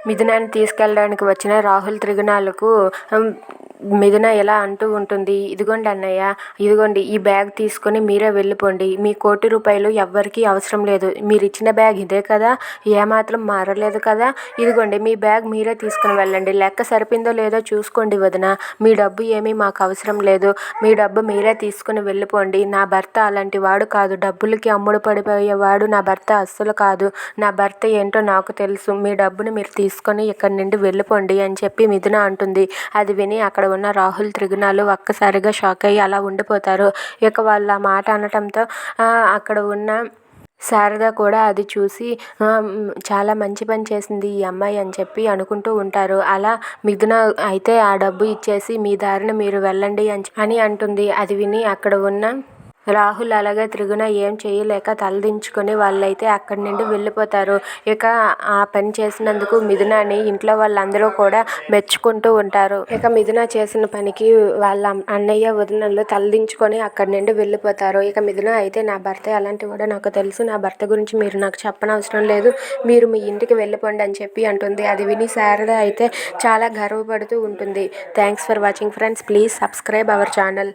మిథునాన్ని తీసుకెళ్ళడానికి వచ్చిన రాహుల్ త్రిగుణాలకు మిథున ఇలా అంటూ ఉంటుంది, ఇదిగోండి అన్నయ్య, ఇదిగోండి ఈ బ్యాగ్ తీసుకొని మీరే వెళ్ళిపోండి. మీ ₹1,00,00,000 ఎవ్వరికీ అవసరం లేదు. మీరు ఇచ్చిన బ్యాగ్ ఇదే కదా, ఏమాత్రం మారలేదు కదా, ఇదిగోండి మీ బ్యాగ్ మీరే తీసుకుని వెళ్ళండి. లెక్క సరిపోయిందో లేదో చూసుకోండి వదిన, మీ డబ్బు ఏమీ మాకు అవసరం లేదు. మీ డబ్బు మీరే తీసుకుని వెళ్ళిపోండి. నా భర్త అలాంటి వాడు కాదు, డబ్బులకి అమ్ముడు పడిపోయేవాడు నా భర్త అస్సలు కాదు. నా భర్త ఏంటో నాకు తెలుసు. మీ డబ్బుని మీరు తీసుకొని ఇక్కడి నుండి వెళ్ళిపోండి అని చెప్పి మిథున అంటుంది. అది విని అక్కడ ఉన్న రాహుల్ త్రిగుణాలు ఒక్కసారిగా షాక్ అయ్యి అలా ఉండిపోతారు. ఇక వాళ్ళ మాట అనటంతో అక్కడ ఉన్న శారద కూడా అది చూసి చాలా మంచి పని చేసింది ఈ అమ్మాయి అని చెప్పి అనుకుంటూ ఉంటారు. అలా మిథున అయితే ఆ డబ్బు ఇచ్చేసి మీ దారిన మీరు వెళ్ళండి అని అంటుంది. అది విని అక్కడ ఉన్న రాహుల్ అలాగే త్రిగుణ ఏం చేయలేక తలదించుకొని వాళ్ళైతే అక్కడి నుండి వెళ్ళిపోతారు. ఇక ఆ పని చేసినందుకు మిథునాని ఇంట్లో వాళ్ళందరూ కూడా మెచ్చుకుంటూ ఉంటారు. ఇక మిథున చేసిన పనికి వాళ్ళ అన్నయ్య వదినలు తలదించుకొని అక్కడి నుండి వెళ్ళిపోతారు. ఇక మిథున అయితే నా భర్త ఎలాంటి వాడో నాకు తెలుసు, నా భర్త గురించి మీరు నాకు చెప్పనవసరం లేదు, మీరు మీ ఇంటికి వెళ్ళిపోండి అని చెప్పి అంటుంది. అది విని శారద అయితే చాలా గర్వపడుతూ ఉంటుంది. Thanks for watching friends, please subscribe our channel.